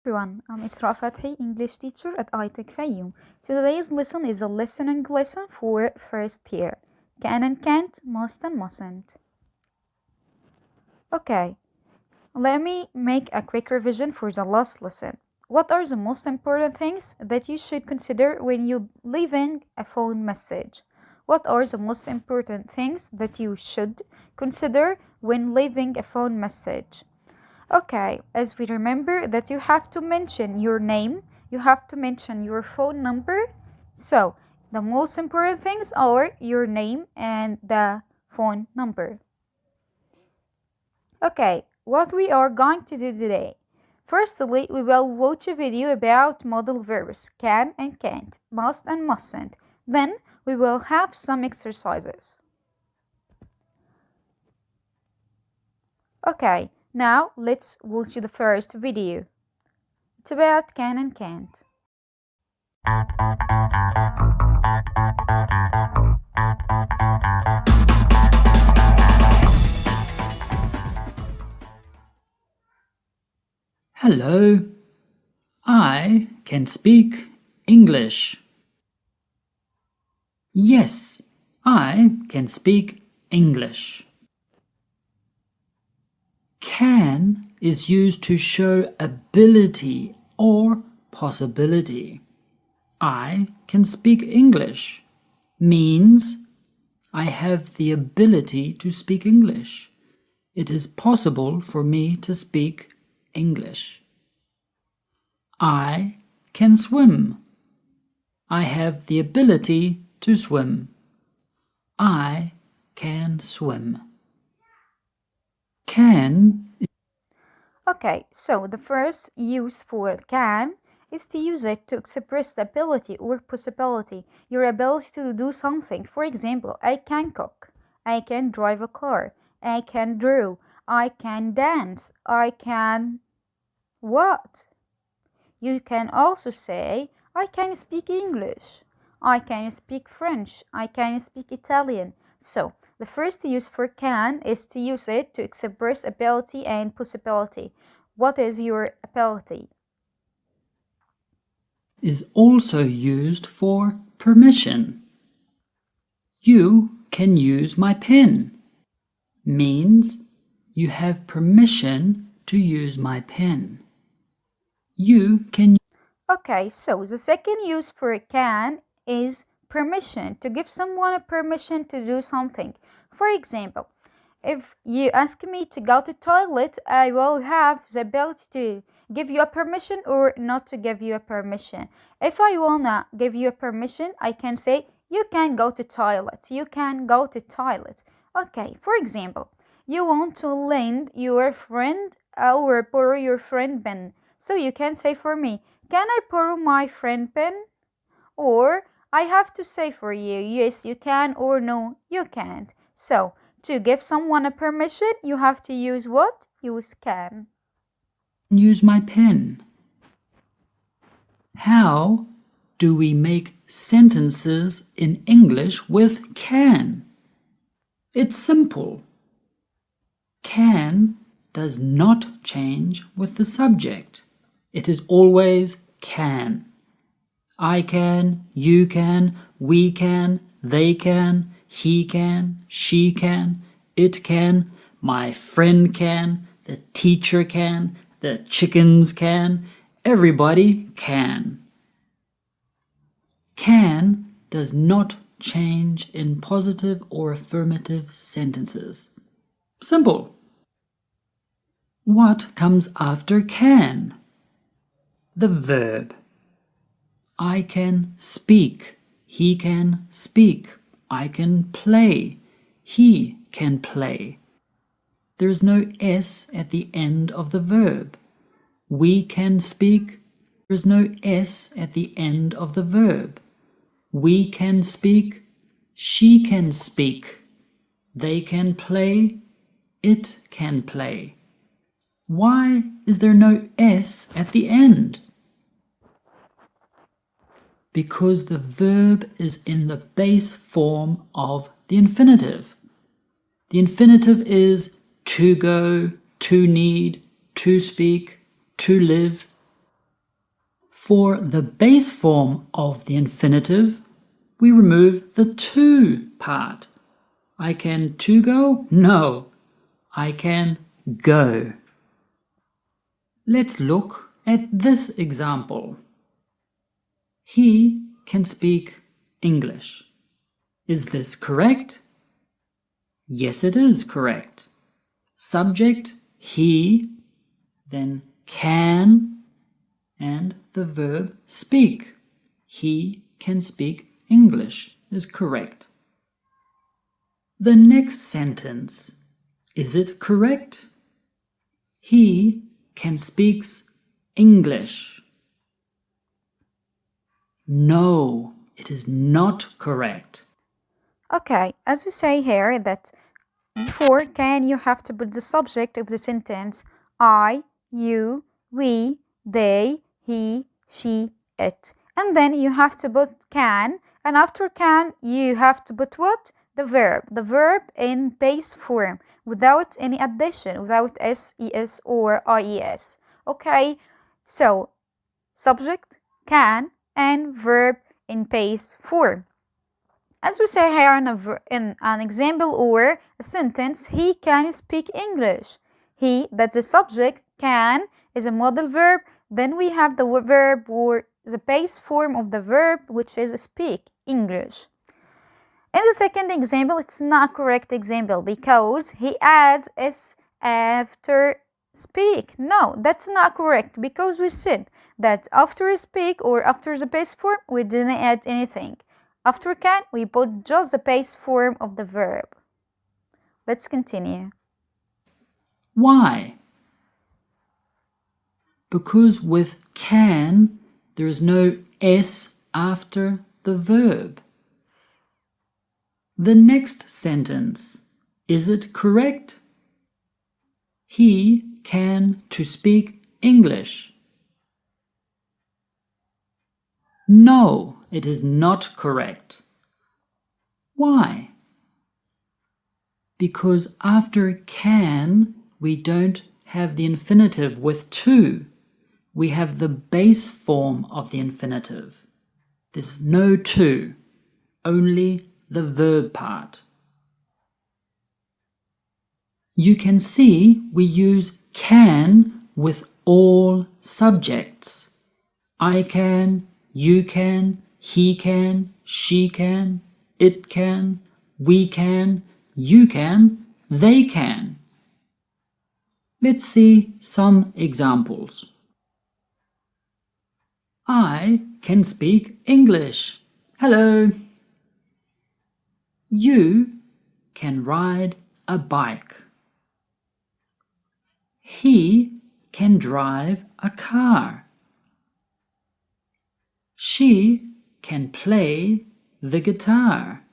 Everyone, I'm Israa, English teacher at ITEC FAYOUM. Today's lesson is a listening lesson for first year. Can and can't, must and mustn't. Okay, let me make a quick revision for the last lesson. What are the most important things that you should consider when you leaving a phone message? What are the most important things that you should consider when leaving a phone message? Okay, as we remember that you have to mention your name, you have to mention your phone number. So, the most important things are your name and the phone number. Okay, what we are going to do today. Firstly, we will watch a video about modal verbs, can and can't, must and mustn't. Then, we will have some exercises. Okay, now let's watch the first video. It's about can and can't. Hello, I can speak English. Yes, I can speak English. Can is used to show ability or possibility. I can speak English means I have the ability to speak English. It is possible for me to speak English. I can swim. I have the ability to swim. I can swim. Can. Okay, so the first use for can is to use it to express the ability or possibility, your ability to do something. For example, I can cook, I can drive a car, I can draw, I can dance, I can what? You can also say, I can speak English, I can speak French, I can speak Italian. So, the first use for can is to use it to express ability and possibility. What is your ability? Is also used for permission. You can use my pen means you have permission to use my pen. You can. Okay, so the second use for can is permission, to give someone a permission to do something. For example, if you ask me to go to toilet, I will have the ability to give you a permission or not to give you a permission. If I wanna give you a permission, I can say, you can go to toilet, you can go to toilet. Okay, for example, you want to lend your friend or borrow your friend pen. So you can say for me, can I borrow my friend pen? Or I have to say for you, yes, you can, or no, you can't. So, to give someone a permission, you have to use what? Use can. Use my pen. How do we make sentences in English with can? It's simple. Can does not change with the subject. It is always can. I can, you can, we can, they can, he can, she can, it can, my friend can, the teacher can, the chickens can, everybody can. Can does not change in positive or affirmative sentences. Simple. What comes after can? The verb. I can speak. He can speak. I can play. He can play. There is no S at the end of the verb. We can speak. There is no S at the end of the verb. We can speak. She can speak. They can play. It can play. Why is there no S at the end? Because the verb is in the base form of the infinitive. The infinitive is to go, to need, to speak, to live. For the base form of the infinitive, we remove the to part. I can to go? No, I can go. Let's look at this example. He can speak English. Is this correct? Yes, it is correct. Subject, he, then can, and the verb speak. He can speak English is correct. The next sentence, is it correct? He can speak English. No, it is not correct. Okay, as we say here that before can you have to put the subject of the sentence I, you, we, they, he, she, it. And then you have to put can, and after can you have to put what? The verb in base form without any addition, without ses or ies. Okay, so subject, can, and verb in base form. As we say here in an example or a sentence, he can speak English. He, that's the subject, can is a modal verb. Then we have the verb or the base form of the verb, which is speak English. In the second example, it's not a correct example because he adds s after speak. No, that's not correct because we said that after speak or after the base form, we didn't add anything. After can, we put just the base form of the verb. Let's continue. Why? Because with can, there is no s after the verb. The next sentence, is it correct? He can to speak English. No, it is not correct. Why? Because after can, we don't have the infinitive with to. We have the base form of the infinitive. There's no to, only the verb part. You can see we use can with all subjects. I can, you can, he can, she can, it can, we can, you can, they can. Let's see some examples. I can speak English. Hello. You can ride a bike. He can drive a car. She can play the guitar.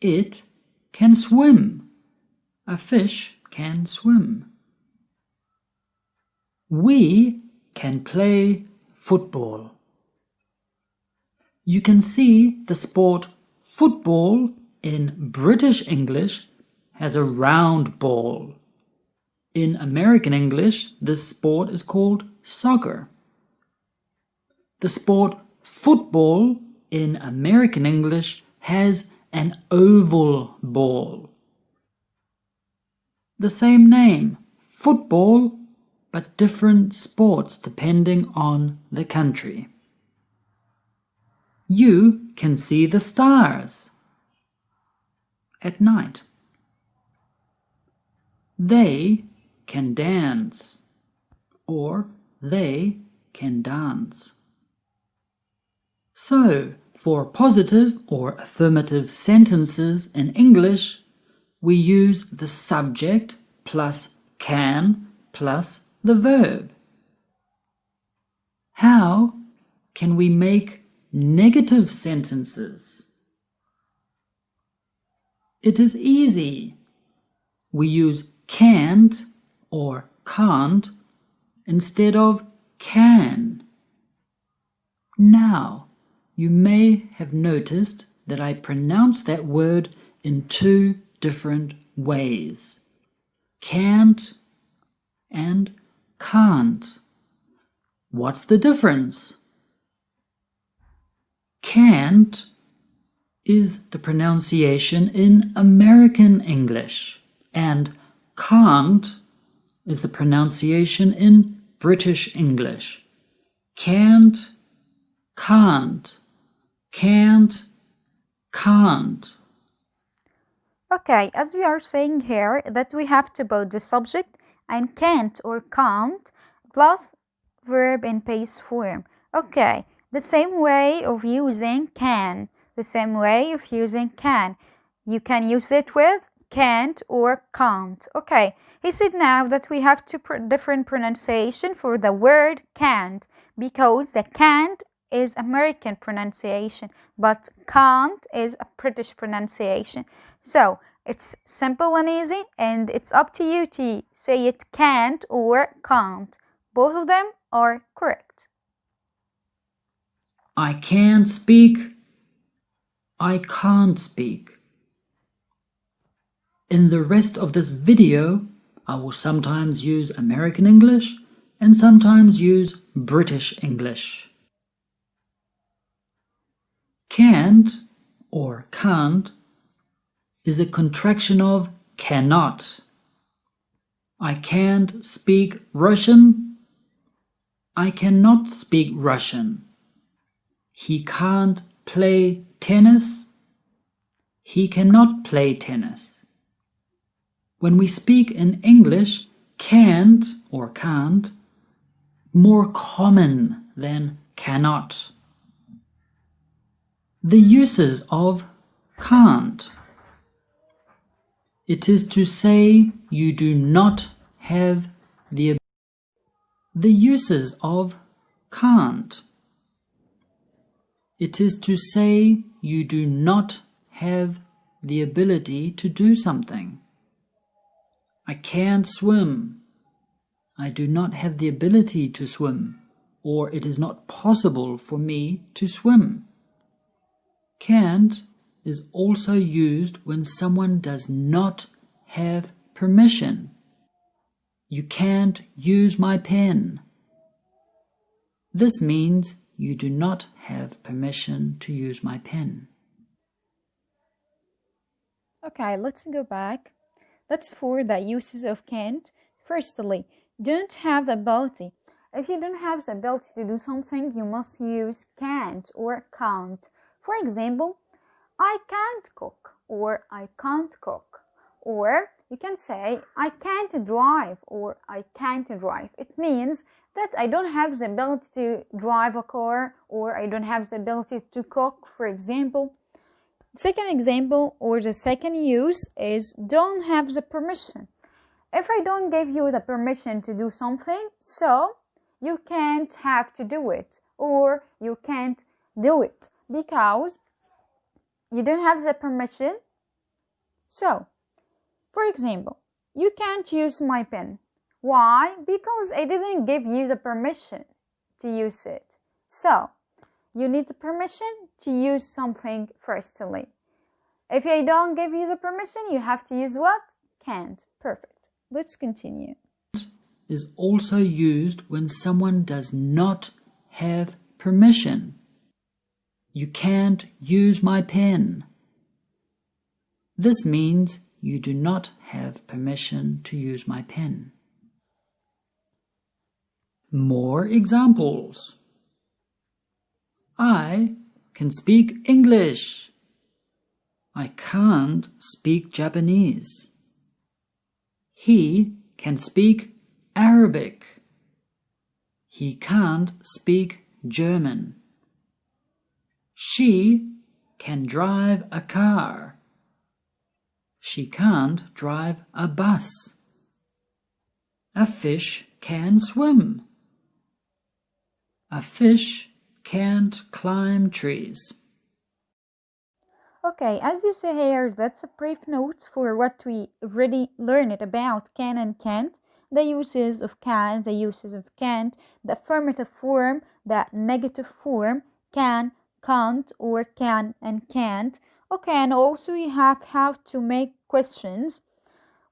It can swim. A fish can swim. We can play football. You can see the sport football in British English has a round ball. In American English, this sport is called soccer. The sport football in American English has an oval ball. The same name, football, but different sports depending on the country. You can see the stars at night. They can dance, or they can dance. So, for positive or affirmative sentences in English, we use the subject plus can plus the verb. How can we make negative sentences? It is easy. We use can't or can't instead of can. Now, you may have noticed that I pronounce that word in two different ways. Can't and can't. What's the difference? Can't is the pronunciation in American English, and can't is the pronunciation in British English. Can't, can't, can't, can't. Okay, as we are saying here that we have to put the subject and can't or can't plus verb in base form. Okay, the same way of using can, the same way of using can. You can use it with can't or can't. Okay, he said now that we have two different pronunciation for the word can't, because the can't is American pronunciation, but can't is a British pronunciation. So it's simple and easy, and it's up to you to say it can't or can't. Both of them are correct. I can't speak. I can't speak. In the rest of this video, I will sometimes use American English and sometimes use British English. Can't or can't is a contraction of cannot. I can't speak Russian. I cannot speak Russian. He can't play tennis. He cannot play tennis. When we speak in English, can't or can't more common than cannot. The uses of can't. It is to say you do not have the uses of can't. It is to say you do not have the ability to do something. I can't swim. I do not have the ability to swim, or it is not possible for me to swim. Can't is also used when someone does not have permission. You can't use my pen. This means you do not have permission to use my pen. Okay, let's go back. That's for the uses of can't. Firstly, don't have the ability. If you don't have the ability to do something, you must use can't or can't. For example, I can't cook or I can't cook. Or you can say I can't drive or I can't drive. It means that I don't have the ability to drive a car or I don't have the ability to cook, for example. Second example or the second use is don't have the permission. If I don't give you the permission to do something, so you can't have to do it or you can't do it because you don't have the permission. So, for example, you can't use my pen. Why? Because I didn't give you the permission to use it. So, you need the permission to use something firstly. If I don't give you the permission, you have to use what? Can't. Perfect. Let's continue. Is also used when someone does not have permission. You can't use my pen. This means you do not have permission to use my pen. More examples. I can speak English. I can't speak Japanese. He can speak Arabic. He can't speak German. She can drive a car. She can't drive a bus. A fish can swim. A fish can't climb trees. Okay, as you see here, that's a brief note for what we already learned about can and can't, the uses of can, the uses of can't, the affirmative form, the negative form, can, can't, or can and can't. Okay, and also you have how to make questions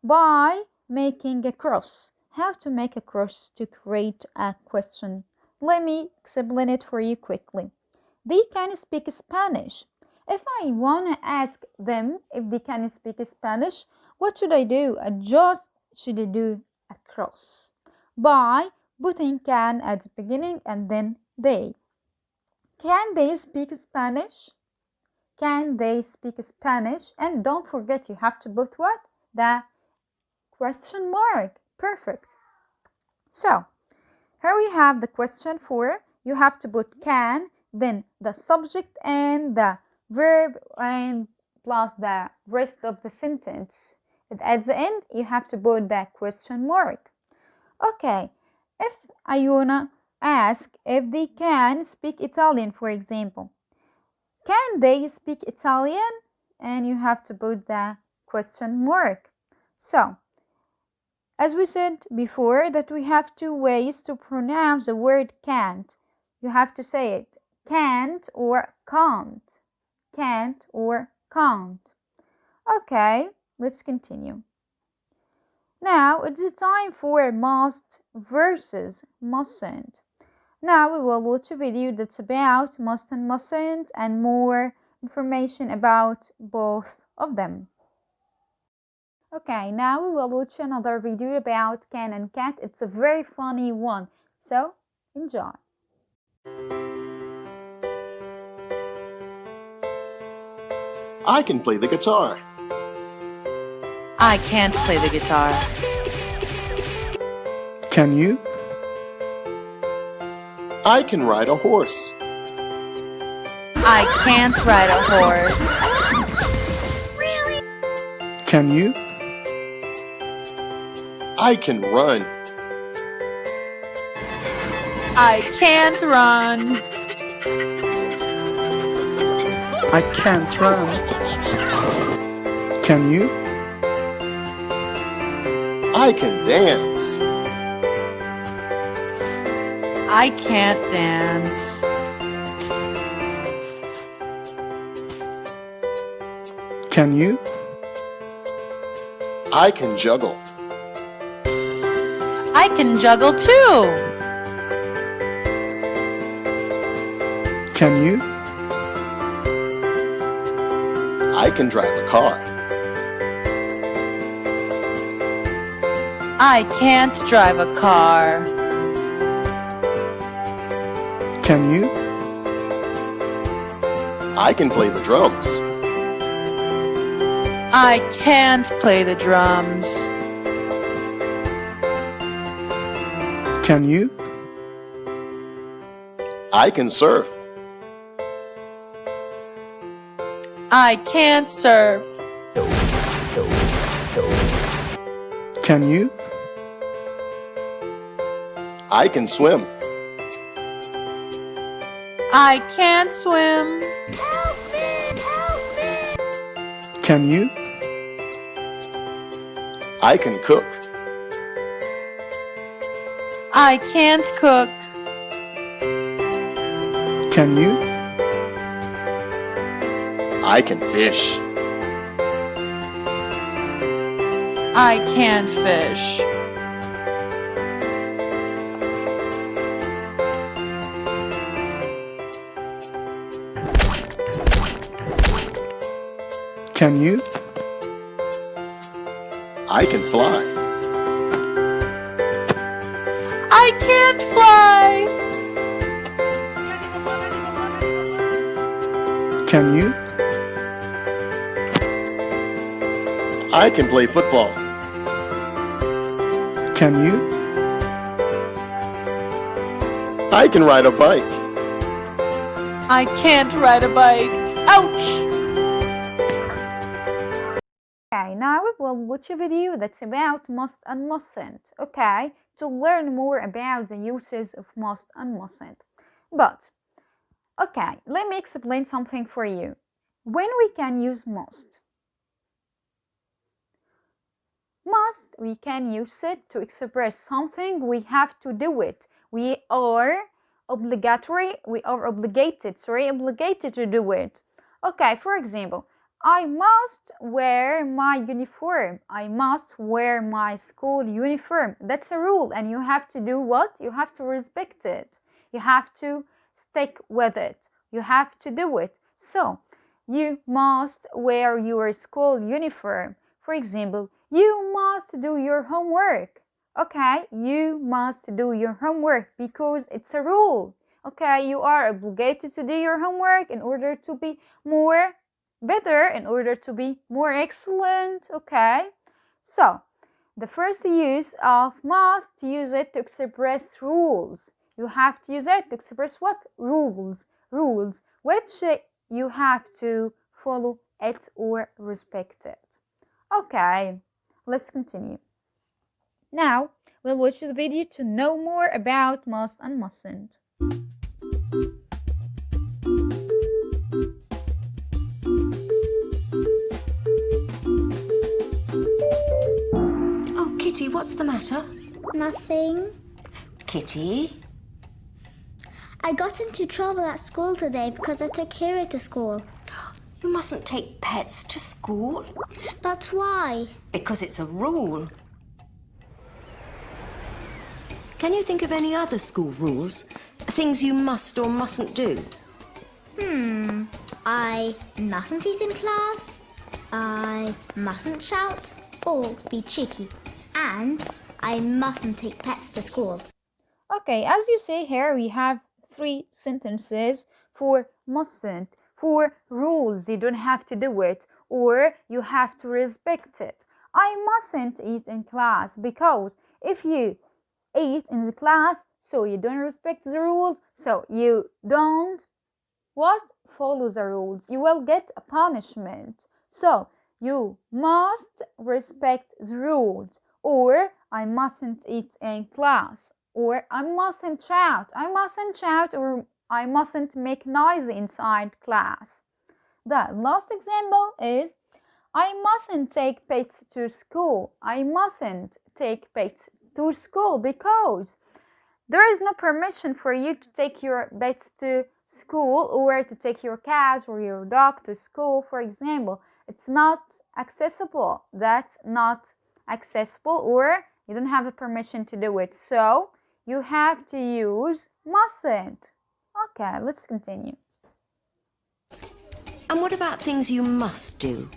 by making a cross. How to make a cross to create a question. let me explain it for you quickly. They can speak Spanish. If I want to ask them if they can speak Spanish, what should I do? I just should do a cross by putting can at the beginning and then they. Can they speak Spanish? Can they speak Spanish? And don't forget, you have to put what? The question mark. Perfect. So, here we have the question for. You have to put can, then the subject and the verb, and plus the rest of the sentence. And at the end, you have to put the question mark. Okay, if I wanna ask if they can speak Italian, for example, can they speak Italian? And you have to put the question mark. So, as we said before, that we have two ways to pronounce the word can't. You have to say it can't or can't. Can't or can't. Okay, let's continue. Now it's the time for must versus mustn't. Now we will watch a video that's about must and mustn't and more information about both of them. Okay, now we will watch another video about can and can't. It's a very funny one, so enjoy. I can play the guitar. I can't play the guitar. Can you? I can ride a horse. I can't ride a horse. Can you? I can run. I can't run. I can't run. Can you? I can dance. I can't dance. Can you? I can juggle. I can juggle too. Can you? I can drive a car. I can't drive a car. Can you? I can play the drums. I can't play the drums. Can you? I can surf. I can't surf. Can you? I can swim. I can't swim. Can you? I can cook. I can't cook. Can you? I can fish. I can't fish. Can you? I can fly. I can't fly. Can you? I can play football. Can you? I can ride a bike. I can't ride a bike. Ouch! Okay, now we will watch a video that's about must and mustn't, okay, to learn more about the uses of must and mustn't. But, okay, let me explain something for you. When we can use must? Must, we can use it to express something we have to do it. We are obligated to do it. Okay, for example, I must wear my uniform. I must wear my school uniform. That's a rule and you have to do what? You have to respect it. You have to stick with it. You have to do it. So, you must wear your school uniform. For example, you must do your homework. Okay, you must do your homework because it's a rule. Okay, you are obligated to do your homework in order to be more better, in order to be more excellent. Okay, so the first use of must, use it to express rules. You have to use it to express what? Rules. Rules, which you have to follow it or respect it. Okay, let's continue. Now, we'll watch the video to know more about must and mustn't. Oh, Kitty, what's the matter? Nothing. Kitty? I got into trouble at school today because I took Hero to school. You mustn't take pets to school. But why? Because it's a rule. Can you think of any other school rules? Things you must or mustn't do? I mustn't eat in class. I mustn't shout or be cheeky. And I mustn't take pets to school. Okay, as you say here, we have 3 sentences for mustn't, for rules. You don't have to do it, or you have to respect it. I mustn't eat in class because if you eat in the class, so you don't respect the rules, so you don't follow the rules, you will get a punishment. So you must respect the rules, or I mustn't eat in class, or I mustn't shout, or I mustn't make noise inside class. The last example is I mustn't take pets to school. I mustn't take pets to school because there is no permission for you to take your pets to school or to take your cat or your dog to school, for example. It's not accessible. That's not accessible, or you don't have the permission to do it. So you have to use mustn't. Okay, let's continue. And what about things you must do?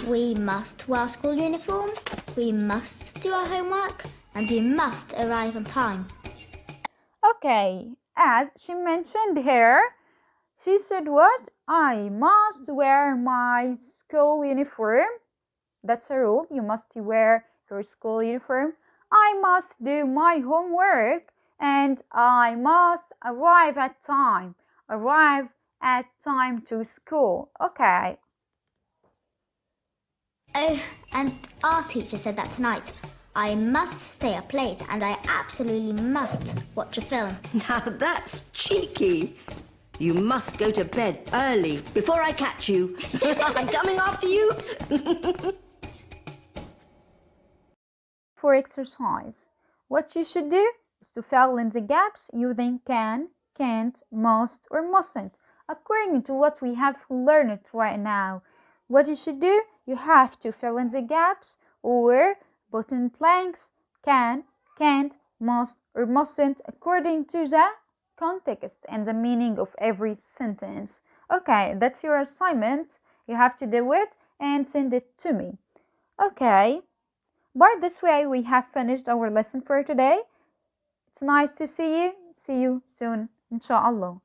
We must wear school uniform. We must do our homework. And we must arrive on time. Okay, as she mentioned here, she said what? I must wear my school uniform. That's a rule. You must wear your school uniform. I must do my homework. And I must arrive at time. Arrive at time to school. Okay. Oh, and our teacher said that tonight. I must stay up late and I absolutely must watch a film. Now that's cheeky. You must go to bed early before I catch you. I'm coming after you. For exercise, what you should do is to fill in the gaps using can, can't, must, or mustn't, according to what we have learned right now. What you should do, you have to fill in the gaps or put in blanks can, can't, must, or mustn't according to the context and the meaning of every sentence. Okay, that's your assignment. You have to do it and send it to me. Okay, by this way we have finished our lesson for today. It's nice to see you. See you soon, inshallah.